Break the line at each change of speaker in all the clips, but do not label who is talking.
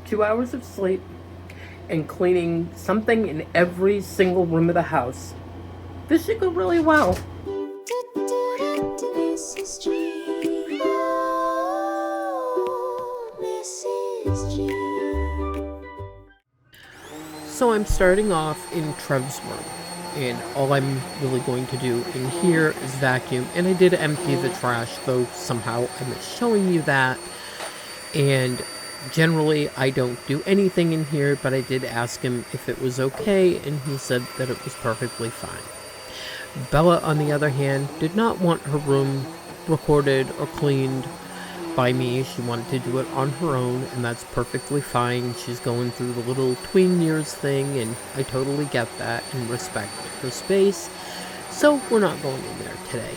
2 hours of sleep and cleaning something in every single room of the house, this should go really well. Mrs. G. Oh, Mrs. G. So I'm starting off in Trev's room, and all I'm really going to do in here is vacuum, and I did empty the trash, though somehow I missed showing you that. And generally I don't do anything in here, but I did ask him if it was okay, and he said that it was perfectly fine. Bella, on the other hand, did not want her room recorded or cleaned by me. She wanted to do it on her own, and that's perfectly fine. She's going through the little tween years thing, and I totally get that and respect her space. So we're not going in there today.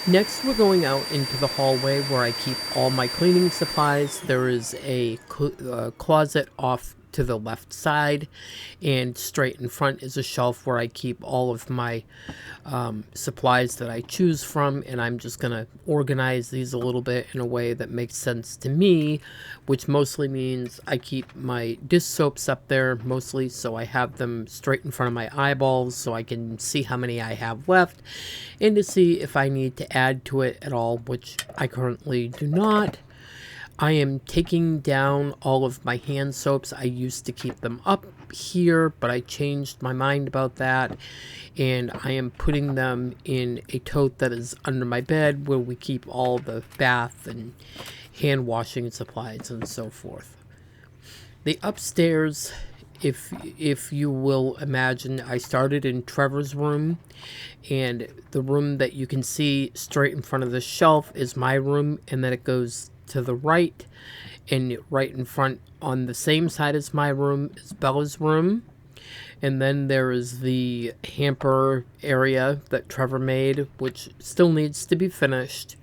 Next, we're going out into the hallway where I keep all my cleaning supplies. There is a closet off to the left side, and straight in front is a shelf where I keep all of my supplies that I choose from, and I'm just going to organize these a little bit in a way that makes sense to me, which mostly means I keep my dish soaps up there mostly so I have them straight in front of my eyeballs so I can see how many I have left and to see if I need to add to it at all, which I currently do not. I am taking down all of my hand soaps. I used to keep them up here, but I changed my mind about that, and I am putting them in a tote that is under my bed where we keep all the bath and hand washing supplies and so forth. The upstairs, if you will imagine, I started in Trevor's room, and the room that you can see straight in front of the shelf is my room, and then it goes to the right, and right in front on the same side as my room is Bella's room. And then there is the hamper area that Trevor made, which still needs to be finished.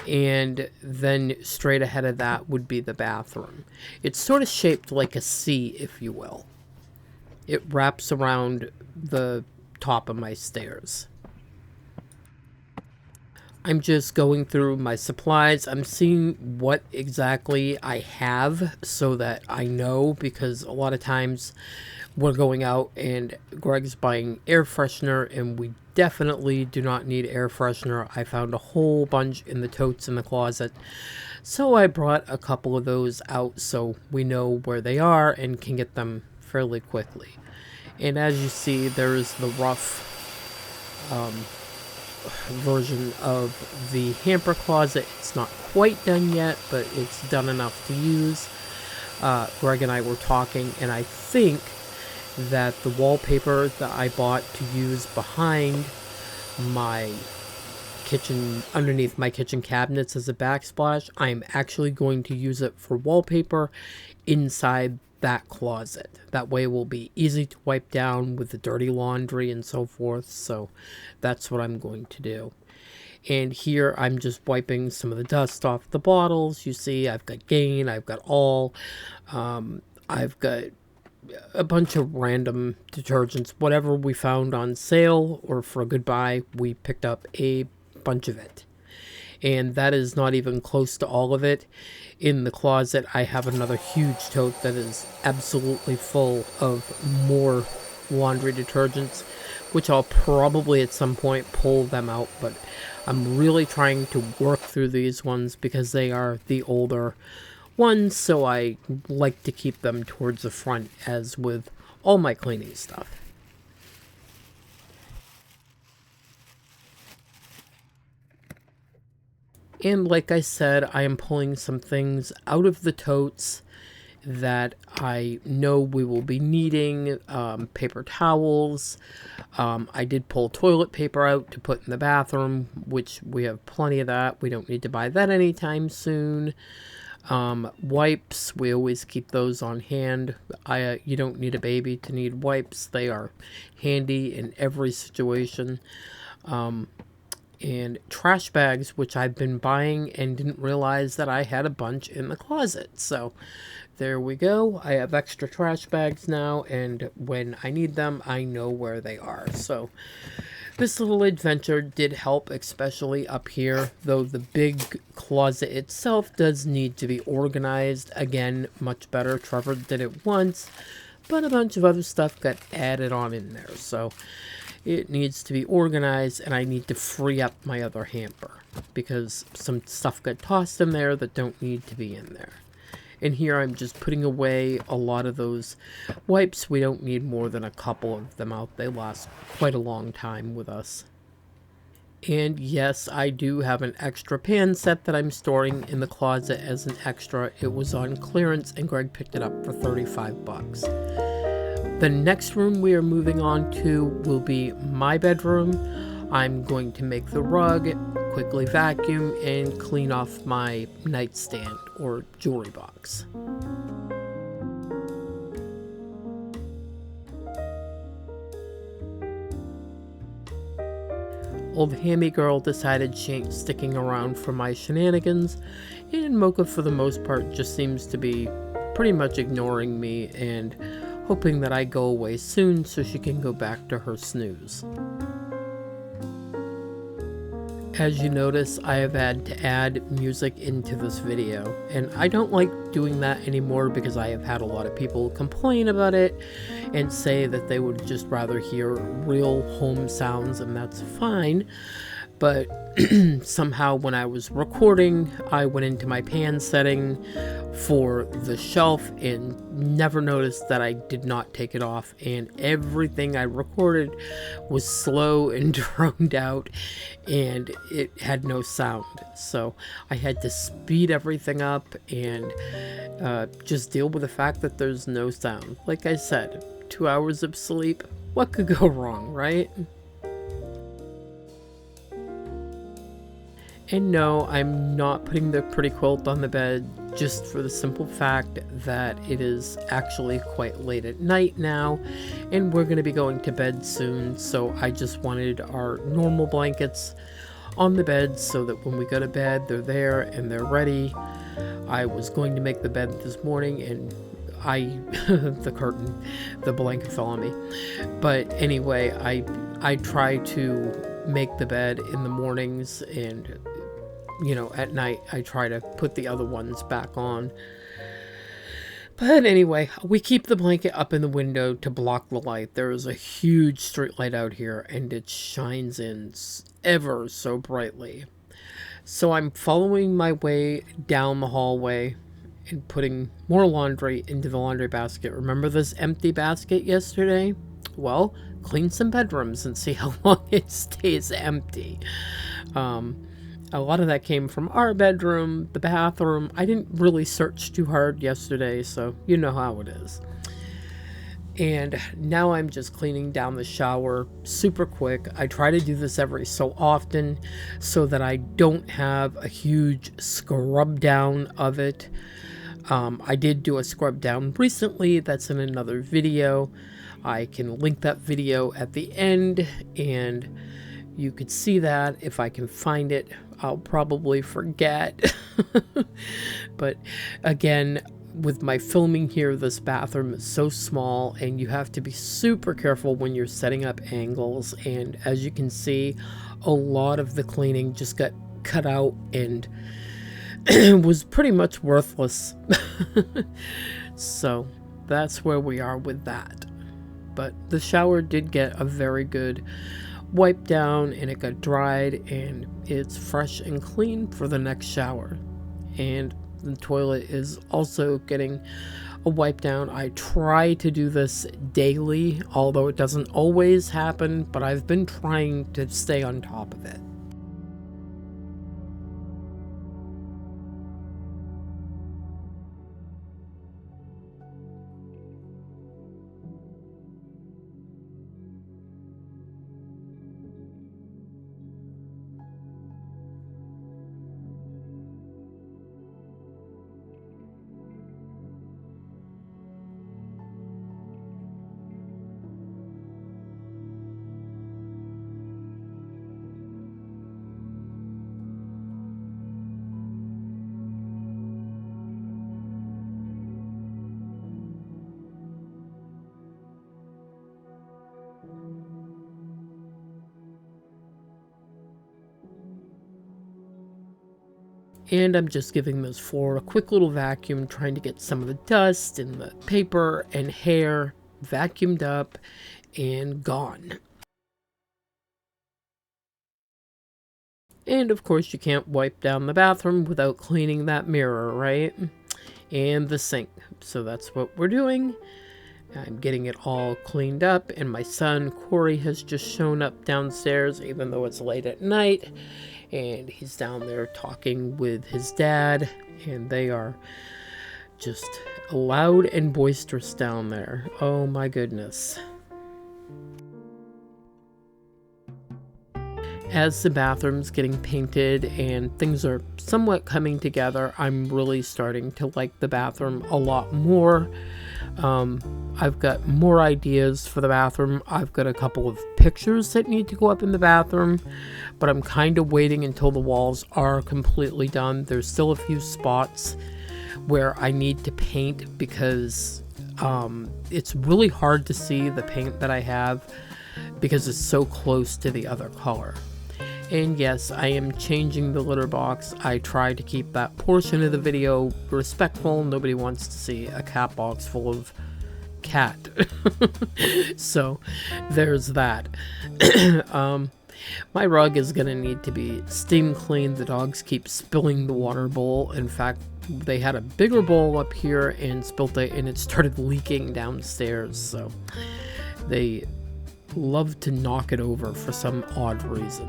And then straight ahead of that would be the bathroom. It's sort of shaped like a C, if you will. It wraps around the top of my stairs. I'm just going through my supplies. I'm seeing what exactly I have so that I know, because a lot of times we're going out and Greg's buying air freshener and we definitely do not need air freshener. I found a whole bunch in the totes in the closet. So I brought a couple of those out so we know where they are and can get them fairly quickly. And as you see, there is the rough version of the hamper closet. It's not quite done yet, but it's done enough to use. Greg and I were talking, and I think that the wallpaper that I bought to use behind my kitchen, underneath my kitchen cabinets as a backsplash, I'm actually going to use it for wallpaper inside that closet. That way it will be easy to wipe down with the dirty laundry and so forth. So that's what I'm going to do. And here I'm just wiping some of the dust off the bottles. You see, I've got Gain, I've got All, I've got a bunch of random detergents. Whatever we found on sale or for a good buy, we picked up a bunch of it. And that is not even close to all of it. In the closet, I have another huge tote that is absolutely full of more laundry detergents, which I'll probably at some point pull them out, but I'm really trying to work through these ones because they are the older ones, so I like to keep them towards the front, as with all my cleaning stuff. And like I said, I am pulling some things out of the totes that I know we will be needing. Paper towels. I did pull toilet paper out to put in the bathroom, which we have plenty of that. We don't need to buy that anytime soon. Wipes, we always keep those on hand. You don't need a baby to need wipes. They are handy in every situation. And trash bags, which I've been buying and didn't realize that I had a bunch in the closet. So there we go. I have extra trash bags now, and when I need them, I know where they are. So this little adventure did help, especially up here, though the big closet itself does need to be organized. Again, much better. Trevor did it once, but a bunch of other stuff got added on in there. So it needs to be organized, and I need to free up my other hamper because some stuff got tossed in there that don't need to be in there. And here I'm just putting away a lot of those wipes. We don't need more than a couple of them out. They last quite a long time with us. And yes, I do have an extra pan set that I'm storing in the closet as an extra. It was on clearance and Greg picked it up for 35 bucks. The next room we are moving on to will be my bedroom. I'm going to make the rug, quickly vacuum, and clean off my nightstand or jewelry box. Old Hammy Girl decided she ain't sticking around for my shenanigans, and Mocha for the most part just seems to be pretty much ignoring me and hoping that I go away soon so she can go back to her snooze. As you notice, I have had to add music into this video, and I don't like doing that anymore because I have had a lot of people complain about it and say that they would just rather hear real home sounds, and that's fine. But somehow when I was recording, I went into my pan setting for the shelf and never noticed that I did not take it off, and everything I recorded was slow and droned out and it had no sound. So I had to speed everything up and just deal with the fact that there's no sound. Like I said, 2 hours of sleep, what could go wrong, right? And no, I'm not putting the pretty quilt on the bed just for the simple fact that it is actually quite late at night now and we're going to be going to bed soon, so I just wanted our normal blankets on the bed so that when we go to bed they're there and they're ready. I was going to make the bed this morning and the blanket fell on me. But anyway, I try to make the bed in the mornings, and at night I try to put the other ones back on. But anyway, we keep the blanket up in the window to block the light. There is a huge street light out here and it shines in ever so brightly. So I'm following my way down the hallway and putting more laundry into the laundry basket. Remember this empty basket yesterday? Well, clean some bedrooms and see how long it stays empty. A lot of that came from our bedroom, the bathroom. I didn't really search too hard yesterday, so you know how it is. And now I'm just cleaning down the shower super quick. I try to do this every so often so that I don't have a huge scrub down of it. I did do a scrub down recently. That's in another video. I can link that video at the end and you could see that if I can find it. I'll probably forget. But again, with my filming here, this bathroom is so small and you have to be super careful when you're setting up angles. And as you can see, a lot of the cleaning just got cut out and was pretty much worthless. So that's where we are with that. But the shower did get a very good wipe down and it got dried and it's fresh and clean for the next shower. And the toilet is also getting a wipe down. I try to do this daily, although it doesn't always happen, but I've been trying to stay on top of it. And I'm just giving this floor a quick little vacuum, trying to get some of the dust and the paper and hair vacuumed up and gone. And of course, you can't wipe down the bathroom without cleaning that mirror, right? And the sink. So that's what we're doing. I'm getting it all cleaned up, and my son Corey has just shown up downstairs, even though it's late at night, and he's down there talking with his dad, and they are just loud and boisterous down there. Oh my goodness. As the bathroom's getting painted and things are somewhat coming together, I'm really starting to like the bathroom a lot more. I've got more ideas for the bathroom. I've got a couple of pictures that need to go up in the bathroom, but I'm kind of waiting until the walls are completely done. There's still a few spots where I need to paint because it's really hard to see the paint that I have because it's so close to the other color. And yes, I am changing the litter box. I try to keep that portion of the video respectful. Nobody wants to see a cat box full of cat. So there's that. My rug is going to need to be steam cleaned. The dogs keep spilling the water bowl. In fact, they had a bigger bowl up here and spilt it, and it started leaking downstairs. So they love to knock it over for some odd reason.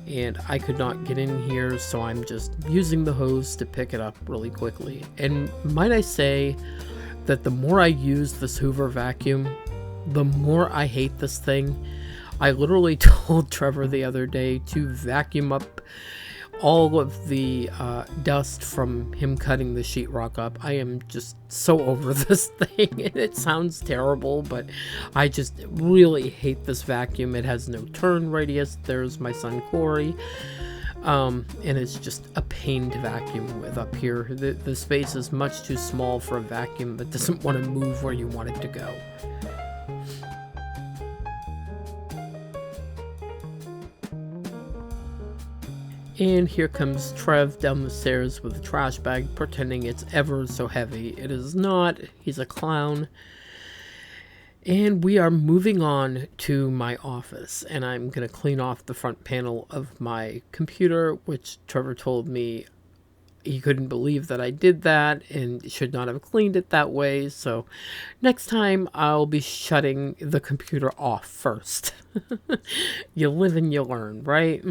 And I could not get in here, so I'm just using the hose to pick it up really quickly. And might I say that the more I use this Hoover vacuum, the more I hate this thing. I literally told Trevor the other day to vacuum up all of the dust from him cutting the sheetrock up. I am just so over this thing, and it sounds terrible, but I just really hate this vacuum. It has no turn radius. There's my son Corey, and it's just a pain to vacuum with up here. The space is much too small for a vacuum that doesn't want to move where you want it to go. And here comes Trev down the stairs with a trash bag, pretending it's ever so heavy. It is not. He's a clown. And we are moving on to my office, and I'm going to clean off the front panel of my computer, which Trevor told me he couldn't believe that I did that and should not have cleaned it that way. So next time I'll be shutting the computer off first. You live and you learn, right?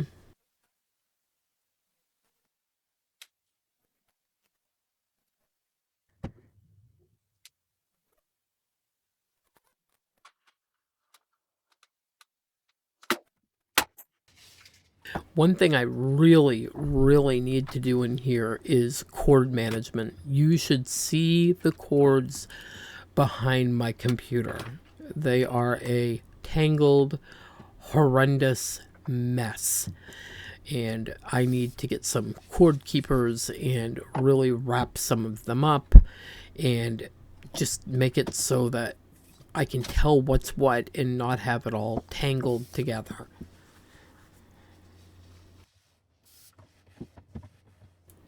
One thing I really, really need to do in here is cord management. You should see the cords behind my computer. They are a tangled, horrendous mess. And I need to get some cord keepers and really wrap some of them up and just make it so that I can tell what's what and not have it all tangled together.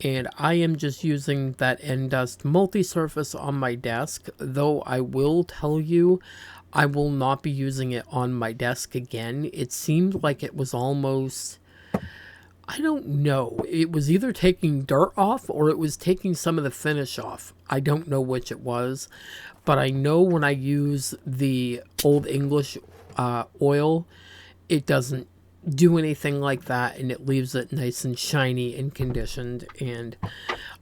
And I am just using that N-Dust multi-surface on my desk, though I will tell you I will not be using it on my desk again. It seemed like it was almost, I don't know, it was either taking dirt off or it was taking some of the finish off. I don't know which it was, but I know when I use the Old English oil, it doesn't do anything like that, and it leaves it nice and shiny and conditioned, and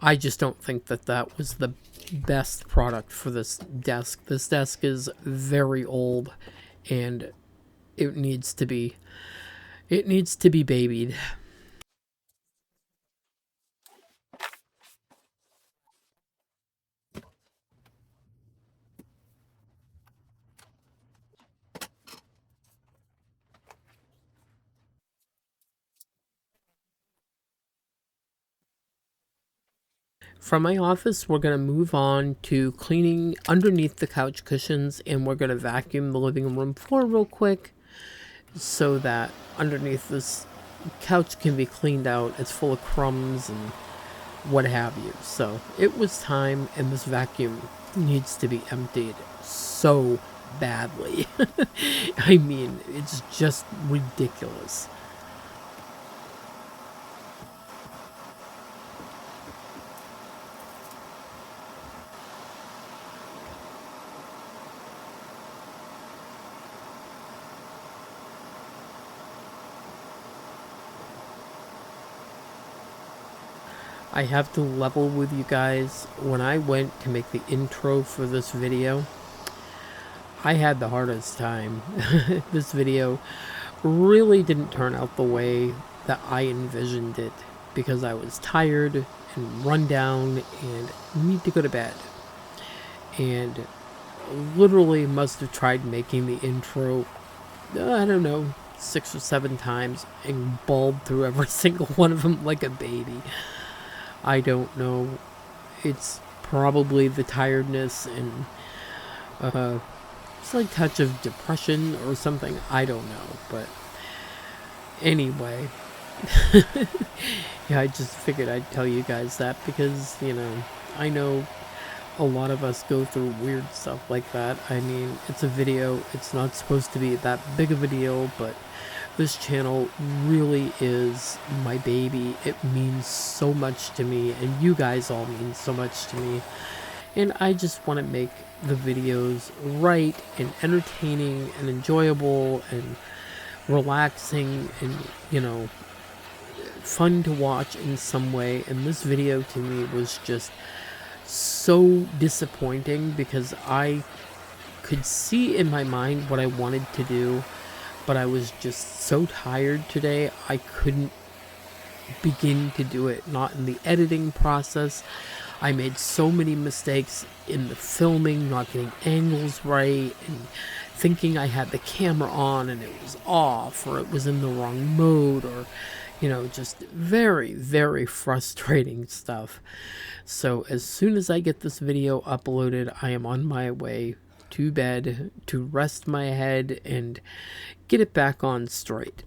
I just don't think that that was the best product for this desk. This desk is very old, and it needs to be babied. From my office, we're going to move on to cleaning underneath the couch cushions, and we're going to vacuum the living room floor real quick so that underneath this couch can be cleaned out. It's full of crumbs and what have you. So it was time, and this vacuum needs to be emptied so badly. I mean, it's just ridiculous. I have to level with you guys. When I went to make the intro for this video, I had the hardest time. This video really didn't turn out the way that I envisioned it because I was tired and run down and need to go to bed. And literally must have tried making the intro, I don't know, 6 or 7 times and bawled through every single one of them like a baby. I don't know. It's probably the tiredness and it's like a touch of depression or something. I don't know. But anyway, yeah, I just figured I'd tell you guys that because, you know, I know a lot of us go through weird stuff like that. I mean, it's a video. It's not supposed to be that big of a deal, but this channel really is my baby. It means so much to me, and you guys all mean so much to me. And I just want to make the videos right and entertaining and enjoyable and relaxing and, you know, fun to watch in some way. And this video to me was just so disappointing because I could see in my mind what I wanted to do, but I was just so tired today, I couldn't begin to do it. Not in the editing process. I made so many mistakes in the filming, not getting angles right, and thinking I had the camera on and it was off, or it was in the wrong mode, or, you know, just very, very frustrating stuff. So as soon as I get this video uploaded, I am on my way to bed to rest my head and get it back on straight.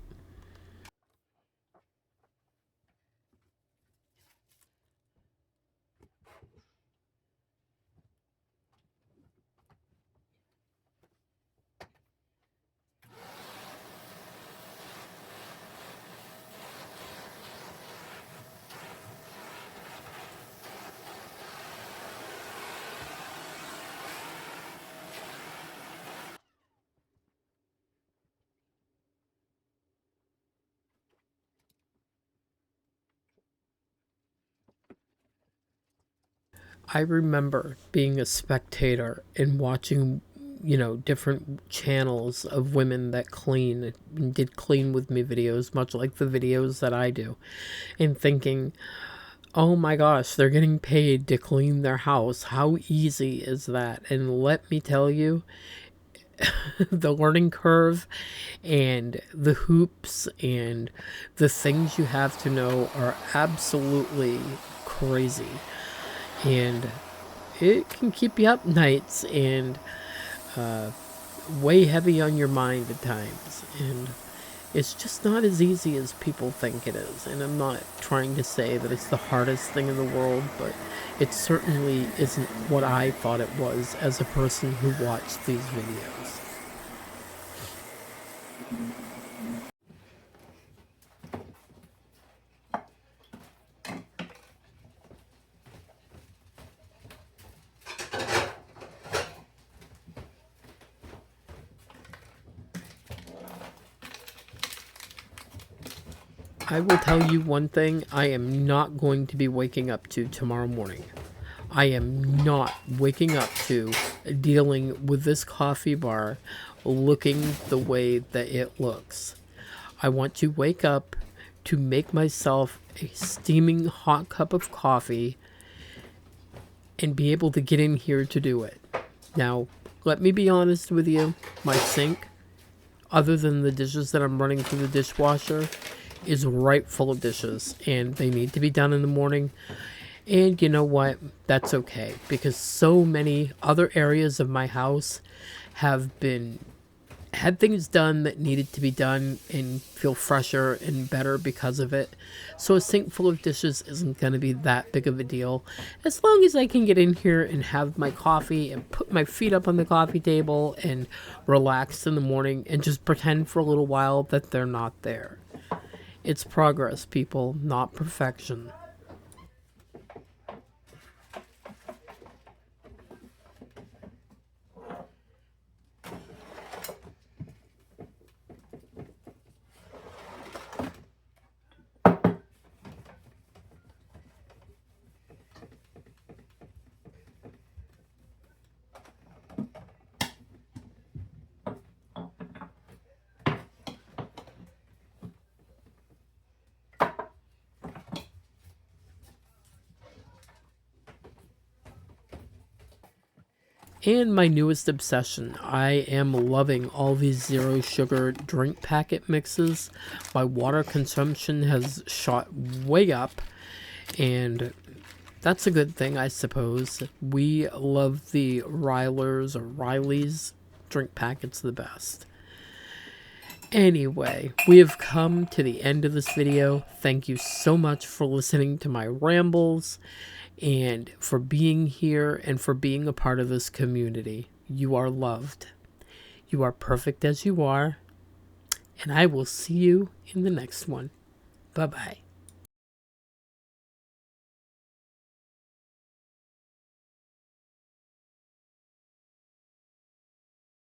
I remember being a spectator and watching, you know, different channels of women that clean and did clean with me videos, much like the videos that I do, and thinking, oh my gosh, they're getting paid to clean their house. How easy is that? And let me tell you, the learning curve and the hoops and the things you have to know are absolutely crazy. And it can keep you up nights and way heavy on your mind at times. And it's just not as easy as people think it is. And I'm not trying to say that it's the hardest thing in the world, but it certainly isn't what I thought it was as a person who watched these videos. I will tell you one thing, I am not going to be waking up to tomorrow morning. I am not waking up to dealing with this coffee bar looking the way that it looks. I want to wake up to make myself a steaming hot cup of coffee and be able to get in here to do it. Now, let me be honest with you, my sink, other than the dishes that I'm running through the dishwasher, is right full of dishes, and they need to be done in the morning. And you know what? That's okay, because so many other areas of my house have been had things done that needed to be done and feel fresher and better because of it. So a sink full of dishes isn't going to be that big of a deal. As long as I can get in here and have my coffee and put my feet up on the coffee table and relax in the morning and just pretend for a little while that they're not there. It's progress, people, not perfection. And my newest obsession, I am loving all these zero sugar drink packet mixes. My water consumption has shot way up, and that's a good thing, I suppose. We love the Rylers or Riley's drink packets the best. Anyway, we have come to the end of this video. Thank you so much for listening to my rambles and for being here and for being a part of this community. You are loved. You are perfect as you are. And I will see you in the next one. Bye-bye.